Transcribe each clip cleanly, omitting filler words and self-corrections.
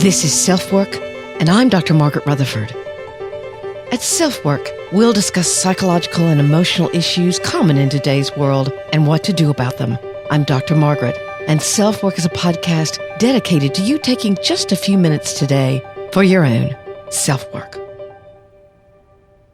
This is SelfWork, and I'm Dr. Margaret Rutherford. At SelfWork, we'll discuss psychological and emotional issues common in today's world and what to do about them. I'm Dr. Margaret, and SelfWork is a podcast dedicated to you taking just a few minutes today for your own self-work.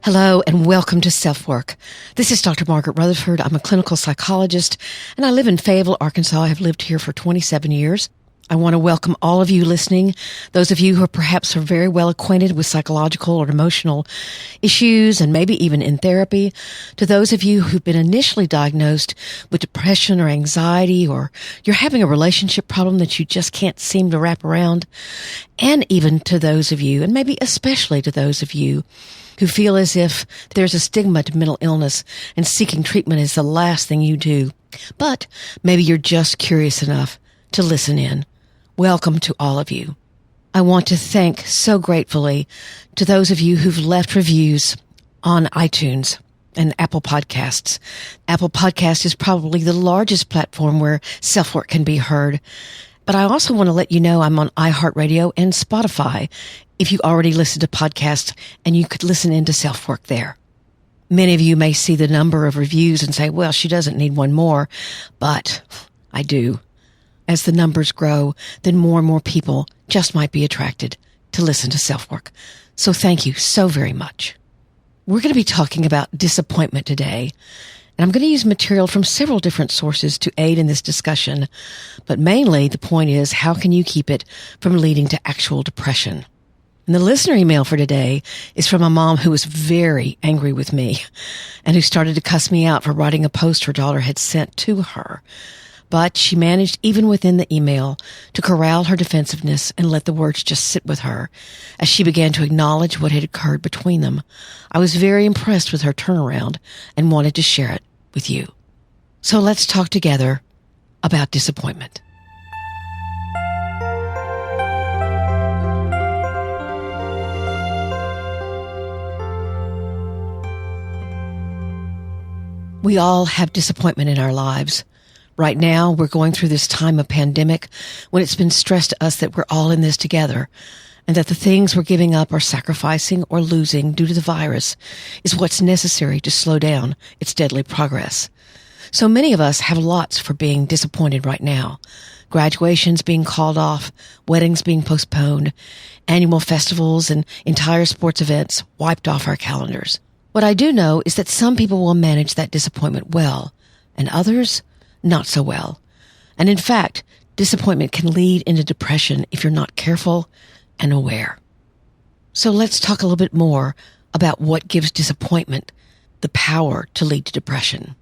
Hello, and welcome to SelfWork. This is Dr. Margaret Rutherford. I'm a clinical psychologist, and I live in Fayetteville, Arkansas. I have lived here for 27 years. I want to welcome all of you listening, those of you who perhaps are very well acquainted with psychological or emotional issues and maybe even in therapy, to those of you who've been initially diagnosed with depression or anxiety, or you're having a relationship problem that you just can't seem to wrap around, and even to those of you, and maybe especially to those of you who feel as if there's a stigma to mental illness and seeking treatment is the last thing you do. But maybe you're just curious enough to listen in. Welcome to all of you. I want to thank so gratefully to those of you who've left reviews on iTunes and Apple Podcasts. Apple Podcast is probably the largest platform where SelfWork can be heard. But I also want to let you know I'm on iHeartRadio and Spotify if you already listen to podcasts, and you could listen into SelfWork there. Many of you may see the number of reviews and say, well, she doesn't need one more, but I do. As the numbers grow, then more and more people just might be attracted to listen to SelfWork. So thank you so very much. We're going to be talking about disappointment today, and I'm going to use material from several different sources to aid in this discussion. But mainly the point is, how can you keep it from leading to actual depression? And the listener email for today is from a mom who was very angry with me and who started to cuss me out for writing a post her daughter had sent to her. But she managed, even within the email, to corral her defensiveness and let the words just sit with her as she began to acknowledge what had occurred between them. I was very impressed with her turnaround and wanted to share it with you. So let's talk together about disappointment. We all have disappointment in our lives. Right now, we're going through this time of pandemic when it's been stressed to us that we're all in this together and that the things we're giving up or sacrificing or losing due to the virus is what's necessary to slow down its deadly progress. So many of us have lots for being disappointed right now. Graduations being called off, weddings being postponed, annual festivals and entire sports events wiped off our calendars. What I do know is that some people will manage that disappointment well, and others not so well. And in fact, disappointment can lead into depression if you're not careful and aware. So let's talk a little bit more about what gives disappointment the power to lead to depression.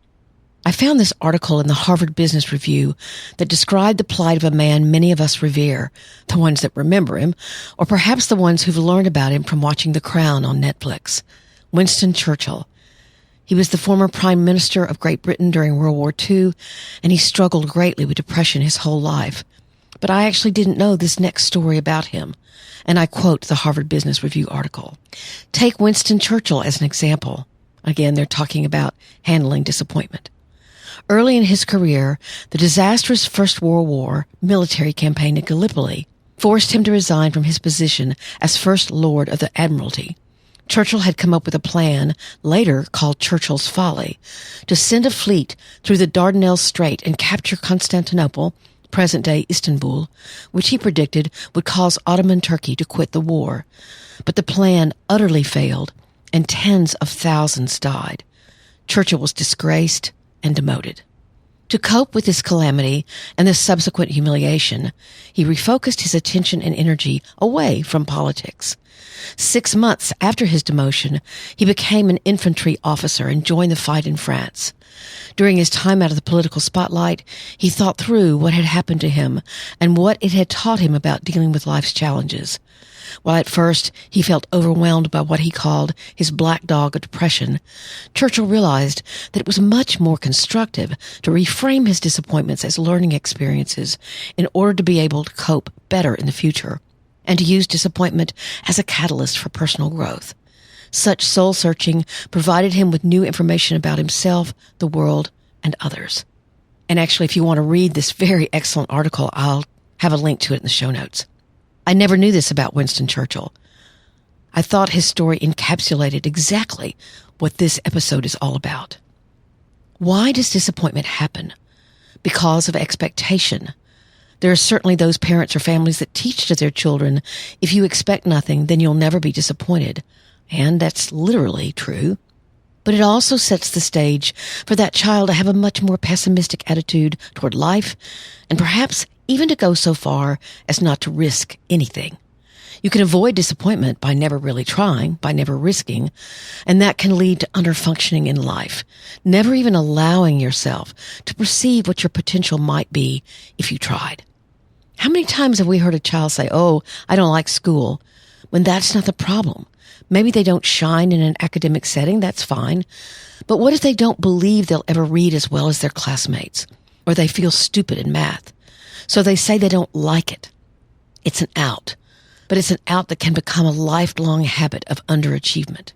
I found this article in the Harvard Business Review that described the plight of a man many of us revere, the ones that remember him, or perhaps the ones who've learned about him from watching The Crown on Netflix. Winston Churchill. He was the former Prime Minister of Great Britain during World War II, and he struggled greatly with depression his whole life. But I actually didn't know this next story about him, and I quote the Harvard Business Review article. Take Winston Churchill as an example. Again, they're talking about handling disappointment. Early in his career, the disastrous First World War military campaign in Gallipoli forced him to resign from his position as First Lord of the Admiralty. Churchill had come up with a plan, later called Churchill's Folly, to send a fleet through the Dardanelles Strait and capture Constantinople, present-day Istanbul, which he predicted would cause Ottoman Turkey to quit the war. But the plan utterly failed, and tens of thousands died. Churchill was disgraced and demoted. To cope with this calamity and the subsequent humiliation, he refocused his attention and energy away from politics. 6 months after his demotion, he became an infantry officer and joined the fight in France. During his time out of the political spotlight, he thought through what had happened to him and what it had taught him about dealing with life's challenges. While at first he felt overwhelmed by what he called his black dog of depression, Churchill realized that it was much more constructive to reframe his disappointments as learning experiences in order to be able to cope better in the future, and to use disappointment as a catalyst for personal growth. Such soul-searching provided him with new information about himself, the world, and others. And actually, if you want to read this very excellent article, I'll have a link to it in the show notes. I never knew this about Winston Churchill. I thought his story encapsulated exactly what this episode is all about. Why does disappointment happen? Because of expectation. There are certainly those parents or families that teach to their children, if you expect nothing, then you'll never be disappointed. And that's literally true. But it also sets the stage for that child to have a much more pessimistic attitude toward life, and perhaps even to go so far as not to risk anything. You can avoid disappointment by never really trying, by never risking, and that can lead to underfunctioning in life, never even allowing yourself to perceive what your potential might be if you tried. How many times have we heard a child say, "Oh, I don't like school," when that's not the problem? Maybe they don't shine in an academic setting, that's fine. But what if they don't believe they'll ever read as well as their classmates? Or they feel stupid in math? So they say they don't like it. It's an out. But it's an out that can become a lifelong habit of underachievement.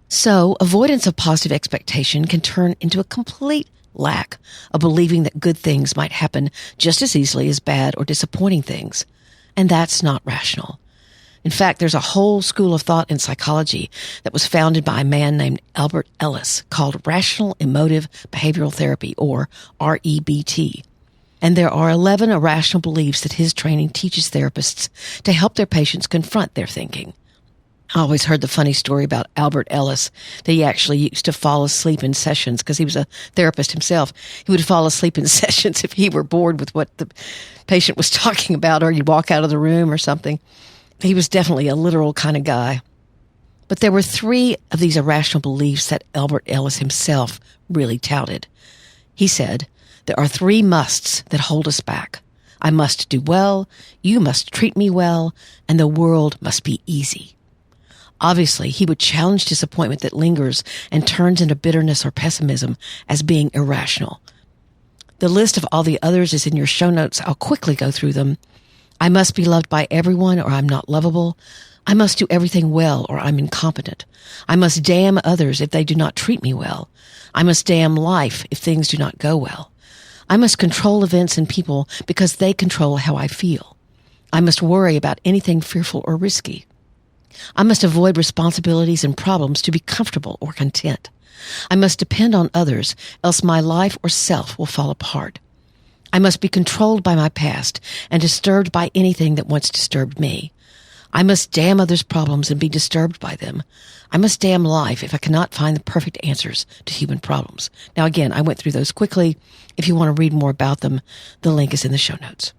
So avoidance of positive expectation can turn into a complete lack of believing that good things might happen just as easily as bad or disappointing things. And that's not rational. In fact, there's a whole school of thought in psychology that was founded by a man named Albert Ellis called Rational Emotive Behavioral Therapy, or REBT. And there are 11 irrational beliefs that his training teaches therapists to help their patients confront their thinking. I always heard the funny story about Albert Ellis, that he actually used to fall asleep in sessions because he was a therapist himself. He would fall asleep in sessions if he were bored with what the patient was talking about, or you'd walk out of the room or something. He was definitely a literal kind of guy. But there were 3 of these irrational beliefs that Albert Ellis himself really touted. He said, "There are 3 musts that hold us back. I must do well, you must treat me well, and the world must be easy." Obviously, he would challenge disappointment that lingers and turns into bitterness or pessimism as being irrational. The list of all the others is in your show notes. I'll quickly go through them. I must be loved by everyone or I'm not lovable. I must do everything well or I'm incompetent. I must damn others if they do not treat me well. I must damn life if things do not go well. I must control events and people because they control how I feel. I must worry about anything fearful or risky. I must avoid responsibilities and problems to be comfortable or content. I must depend on others, else my life or self will fall apart. I must be controlled by my past and disturbed by anything that once disturbed me. I must damn others' problems and be disturbed by them. I must damn life if I cannot find the perfect answers to human problems. Now again, I went through those quickly. If you want to read more about them, the link is in the show notes.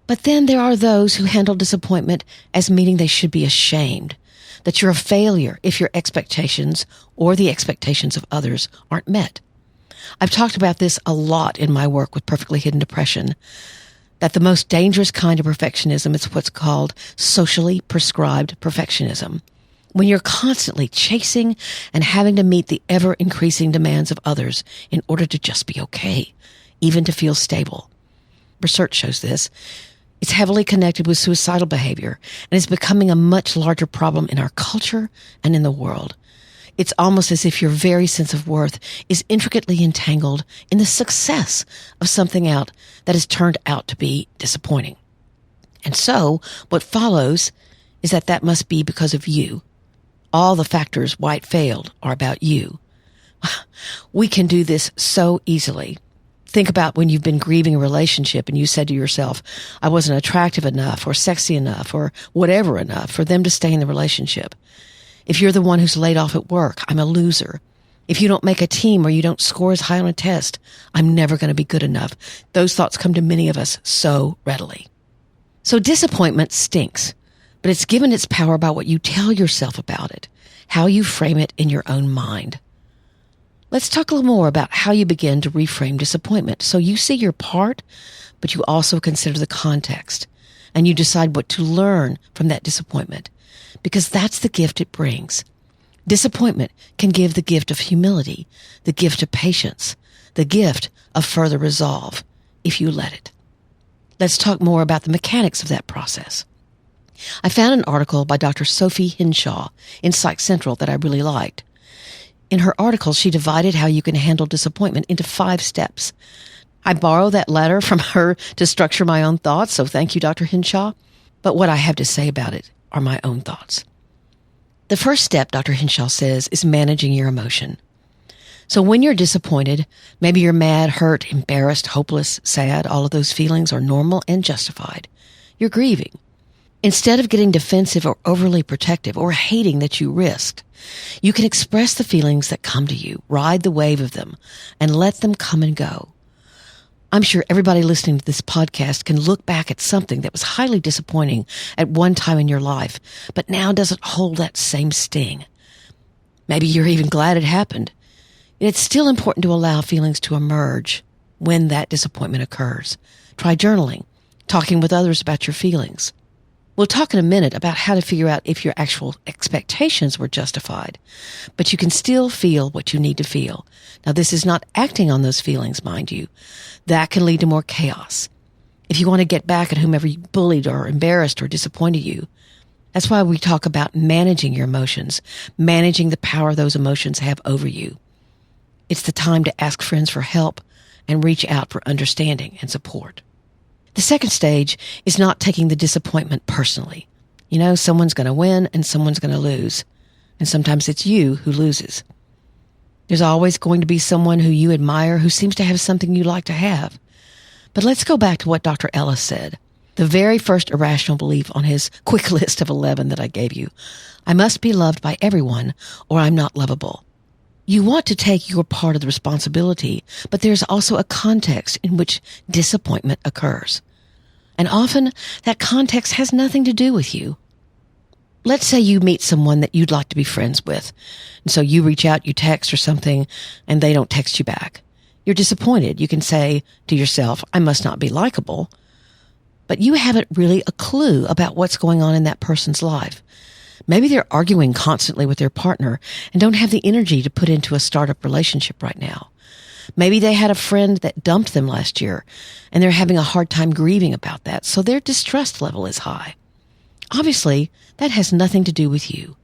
But then there are those who handle disappointment as meaning they should be ashamed, that you're a failure if your expectations or the expectations of others aren't met. I've talked about this a lot in my work with perfectly hidden depression, that the most dangerous kind of perfectionism is what's called socially prescribed perfectionism, when you're constantly chasing and having to meet the ever-increasing demands of others in order to just be okay, even to feel stable. Research shows this. It's heavily connected with suicidal behavior and is becoming a much larger problem in our culture and in the world. It's almost as if your very sense of worth is intricately entangled in the success of something out that has turned out to be disappointing. And so what follows is that must be because of you. All the factors why it failed are about you. We can do this so easily. Think about when you've been grieving a relationship and you said to yourself, I wasn't attractive enough or sexy enough or whatever enough for them to stay in the relationship. If you're the one who's laid off at work, I'm a loser. If you don't make a team or you don't score as high on a test, I'm never going to be good enough. Those thoughts come to many of us so readily. So disappointment stinks, but it's given its power by what you tell yourself about it, how you frame it in your own mind. Let's talk a little more about how you begin to reframe disappointment. So you see your part, but you also consider the context, and you decide what to learn from that disappointment, because that's the gift it brings. Disappointment can give the gift of humility, the gift of patience, the gift of further resolve, if you let it. Let's talk more about the mechanics of that process. I found an article by Dr. Sophie Hinshaw in Psych Central that I really liked. In her article, she divided how you can handle disappointment into 5 steps. I borrowed that letter from her to structure my own thoughts, so thank you, Dr. Hinshaw. but what I have to say about it are my own thoughts. The first step, Dr. Henshaw says, is managing your emotion. So when you're disappointed, maybe you're mad, hurt, embarrassed, hopeless, sad, all of those feelings are normal and justified. You're grieving. Instead of getting defensive or overly protective or hating that you risked, you can express the feelings that come to you, ride the wave of them, and let them come and go. I'm sure everybody listening to this podcast can look back at something that was highly disappointing at one time in your life, but now doesn't hold that same sting. Maybe you're even glad it happened. It's still important to allow feelings to emerge when that disappointment occurs. Try journaling, talking with others about your feelings. We'll talk in a minute about how to figure out if your actual expectations were justified, but you can still feel what you need to feel. Now, this is not acting on those feelings, mind you. That can lead to more chaos. If you want to get back at whomever you bullied or embarrassed or disappointed you, that's why we talk about managing your emotions, managing the power those emotions have over you. It's the time to ask friends for help and reach out for understanding and support. The second stage is not taking the disappointment personally. You know, someone's going to win and someone's going to lose. And sometimes it's you who loses. There's always going to be someone who you admire who seems to have something you like to have. But let's go back to what Dr. Ellis said. The very first irrational belief on his quick list of 11 that I gave you. I must be loved by everyone or I'm not lovable. You want to take your part of the responsibility, but there's also a context in which disappointment occurs. And often that context has nothing to do with you. Let's say you meet someone that you'd like to be friends with. And so you reach out, you text or something, and they don't text you back. You're disappointed. You can say to yourself, I must not be likable. But you haven't really a clue about what's going on in that person's life. Maybe they're arguing constantly with their partner and don't have the energy to put into a startup relationship right now. Maybe they had a friend that dumped them last year and they're having a hard time grieving about that, so their distress level is high. Obviously, that has nothing to do with you.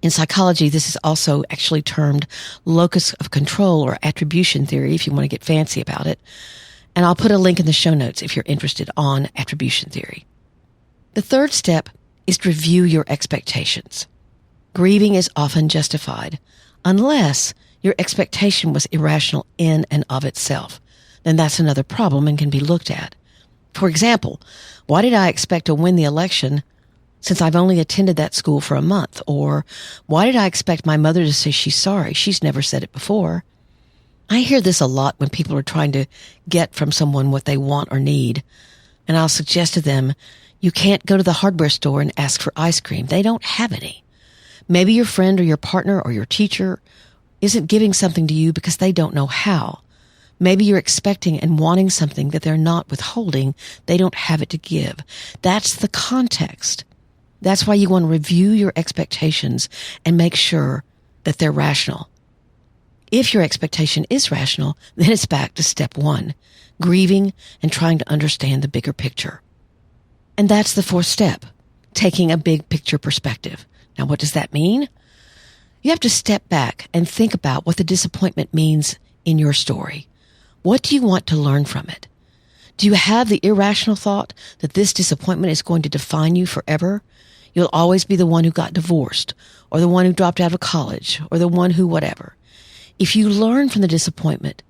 In psychology, this is also actually termed locus of control or attribution theory if you want to get fancy about it. And I'll put a link in the show notes if you're interested on attribution theory. The third step is to review your expectations. Grieving is often justified unless your expectation was irrational in and of itself. Then that's another problem and can be looked at. For example, why did I expect to win the election since I've only attended that school for a month? Or why did I expect my mother to say she's sorry? She's never said it before. I hear this a lot when people are trying to get from someone what they want or need. And I'll suggest to them, you can't go to the hardware store and ask for ice cream. They don't have any. Maybe your friend or your partner or your teacher isn't giving something to you because they don't know how. Maybe you're expecting and wanting something that they're not withholding. They don't have it to give. That's the context. That's why you want to review your expectations and make sure that they're rational. If your expectation is rational, then it's back to step one, grieving and trying to understand the bigger picture. And that's the fourth step, taking a big picture perspective. Now, what does that mean? You have to step back and think about what the disappointment means in your story. What do you want to learn from it? Do you have the irrational thought that this disappointment is going to define you forever? You'll always be the one who got divorced, or the one who dropped out of college, or the one who whatever. If you learn from the disappointment,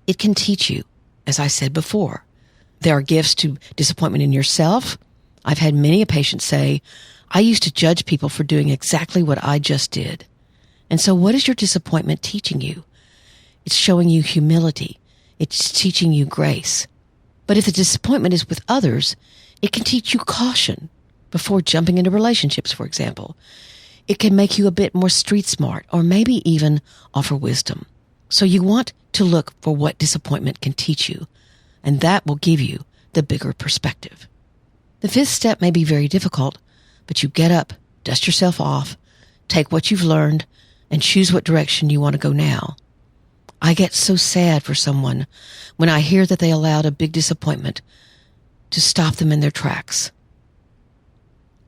it can teach you, as I said before. There are gifts to disappointment in yourself. I've had many a patient say, I used to judge people for doing exactly what I just did. And so what is your disappointment teaching you? It's showing you humility. It's teaching you grace. But if the disappointment is with others, it can teach you caution before jumping into relationships, for example. It can make you a bit more street smart or maybe even offer wisdom. So you want to look for what disappointment can teach you, and that will give you the bigger perspective. The fifth step may be very difficult, but you get up, dust yourself off, take what you've learned, and choose what direction you want to go now. I get so sad for someone when I hear that they allowed a big disappointment to stop them in their tracks.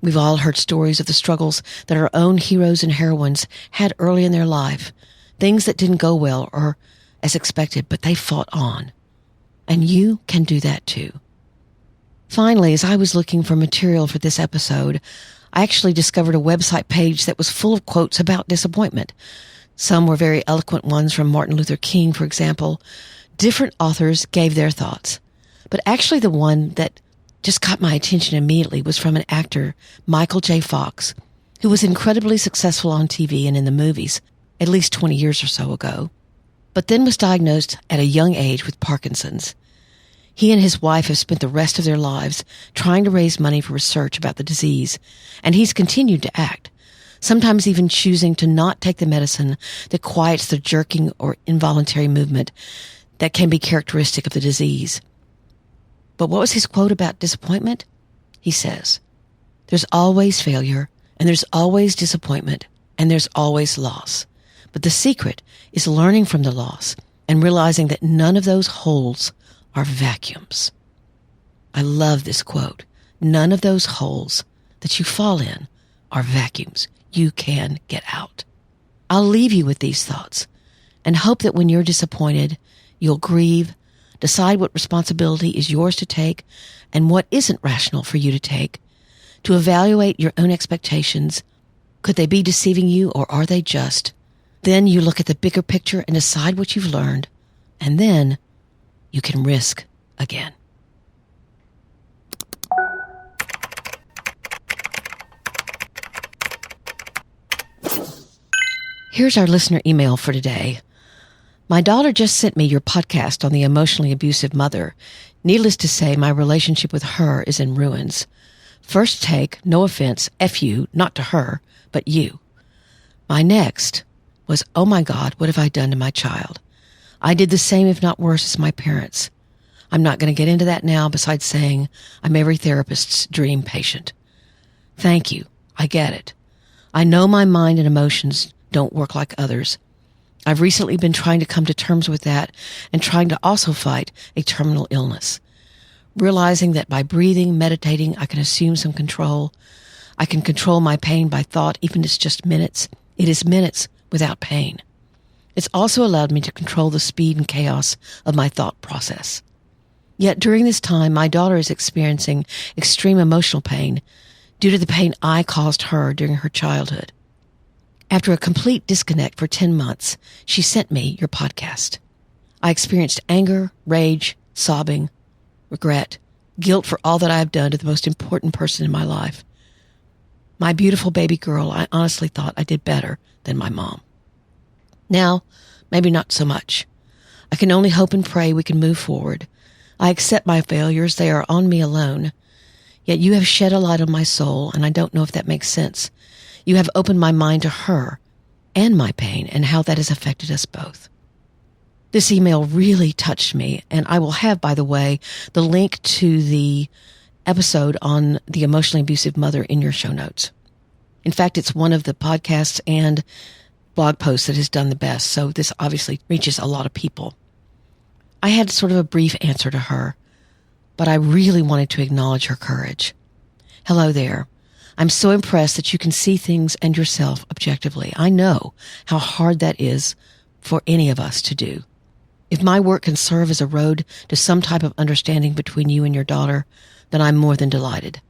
We've all heard stories of the struggles that our own heroes and heroines had early in their life, things that didn't go well or as expected, but they fought on. And you can do that too. Finally, as I was looking for material for this episode, I actually discovered a website page that was full of quotes about disappointment. Some were very eloquent ones from Martin Luther King, for example. Different authors gave their thoughts. But actually the one that just caught my attention immediately was from an actor, Michael J. Fox, who was incredibly successful on TV and in the movies at least 20 years or so ago, but then was diagnosed at a young age with Parkinson's. He and his wife have spent the rest of their lives trying to raise money for research about the disease, and he's continued to act, sometimes even choosing to not take the medicine that quiets the jerking or involuntary movement that can be characteristic of the disease. But what was his quote about disappointment? He says, "There's always failure, and there's always disappointment, and there's always loss. But the secret is learning from the loss and realizing that none of those holes are vacuums." I love this quote. None of those holes that you fall in are vacuums. You can get out. I'll leave you with these thoughts and hope that when you're disappointed, you'll grieve, decide what responsibility is yours to take and what isn't rational for you to take, to evaluate your own expectations. Could they be deceiving you, or are they just? Then you look at the bigger picture and decide what you've learned, and then you can risk again. Here's our listener email for today. My daughter just sent me your podcast on the emotionally abusive mother. Needless to say, my relationship with her is in ruins. First take, no offense, F you, not to her, but you. My next was, oh my God, what have I done to my child? I did the same, if not worse, as my parents. I'm not going to get into that now, besides saying I'm every therapist's dream patient. Thank you. I get it. I know my mind and emotions don't work like others. I've recently been trying to come to terms with that and trying to also fight a terminal illness. Realizing that by breathing, meditating, I can assume some control. I can control my pain by thought, even if it's just minutes. It is minutes without pain. It's also allowed me to control the speed and chaos of my thought process. Yet during this time, my daughter is experiencing extreme emotional pain due to the pain I caused her during her childhood. After a complete disconnect for 10 months, she sent me your podcast. I experienced anger, rage, sobbing, regret, guilt for all that I have done to the most important person in my life. My beautiful baby girl, I honestly thought I did better than my mom. Now, maybe not so much. I can only hope and pray we can move forward. I accept my failures. They are on me alone. Yet you have shed a light on my soul, and I don't know if that makes sense. You have opened my mind to her and my pain and how that has affected us both. This email really touched me, and I will have, by the way, the link to the episode on the emotionally abusive mother in your show notes. In fact, it's one of the podcasts and blog posts that has done the best, so this obviously reaches a lot of people. I had sort of a brief answer to her, but I really wanted to acknowledge her courage. Hello there. I'm so impressed that you can see things and yourself objectively. I know how hard that is for any of us to do. If my work can serve as a road to some type of understanding between you and your daughter, then I'm more than delighted.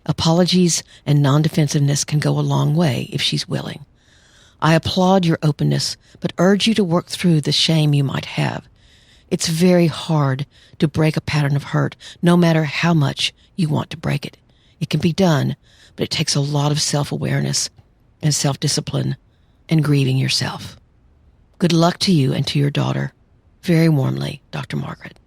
Apologies and non-defensiveness can go a long way if she's willing. I applaud your openness, but urge you to work through the shame you might have. It's very hard to break a pattern of hurt, no matter how much you want to break it. It can be done, but it takes a lot of self-awareness and self-discipline and grieving yourself. Good luck to you and to your daughter. Very warmly, Dr. Margaret.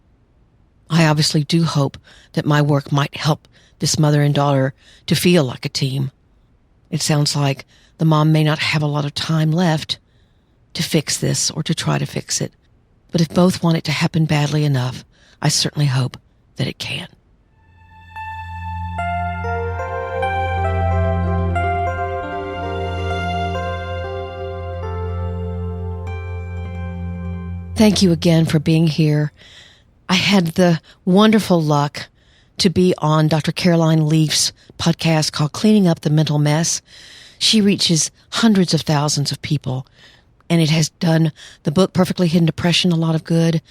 I obviously do hope that my work might help this mother and daughter to feel like a team. It sounds like the mom may not have a lot of time left to fix this or to try to fix it. But if both want it to happen badly enough, I certainly hope that it can. Thank you again for being here. I had the wonderful luck to be on Dr. Caroline Leaf's podcast called Cleaning Up the Mental Mess. She reaches hundreds of thousands of people And it has done the book Perfectly Hidden Depression a lot of good,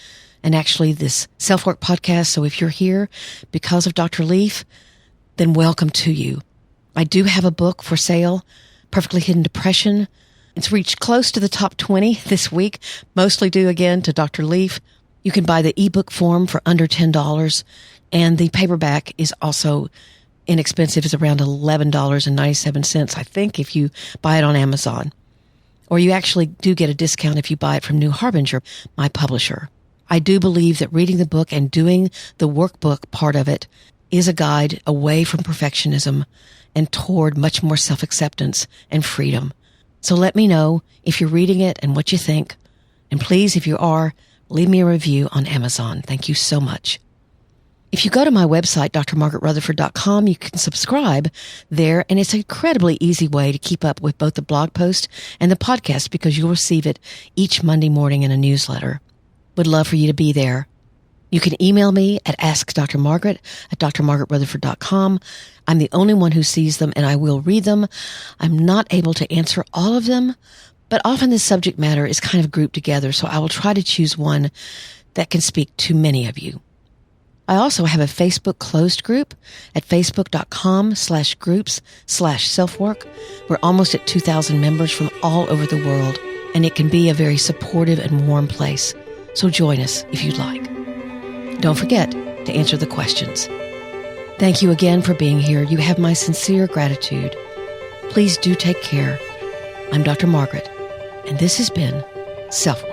and actually this SelfWork podcast. So if you're here because of Dr. Leaf, then welcome to you. I do have a book for sale, Perfectly Hidden Depression. It's reached close to the top 20 this week, mostly due again to Dr. Leaf. You can buy the ebook form for under $10, and the paperback is also inexpensive. It's around $11.97, I think, if you buy it on Amazon. Or you actually do get a discount if you buy it from New Harbinger, my publisher. I do believe that reading the book and doing the workbook part of it is a guide away from perfectionism and toward much more self-acceptance and freedom. So let me know if you're reading it and what you think. And please, if you are, leave me a review on Amazon. Thank you so much. If you go to my website, drmargaretrutherford.com, you can subscribe there, and it's an incredibly easy way to keep up with both the blog post and the podcast because you'll receive it each Monday morning in a newsletter. Would love for you to be there. You can email me at askdrmargaret@drmargaretrutherford.com. I'm the only one who sees them, and I will read them. I'm not able to answer all of them, but often the subject matter is kind of grouped together, so I will try to choose one that can speak to many of you. I also have a Facebook closed group at facebook.com/groups/selfwork. We're almost at 2,000 members from all over the world, and it can be a very supportive and warm place. So join us if you'd like. Don't forget to answer the questions. Thank you again for being here. You have my sincere gratitude. Please do take care. I'm Dr. Margaret, and this has been SelfWork.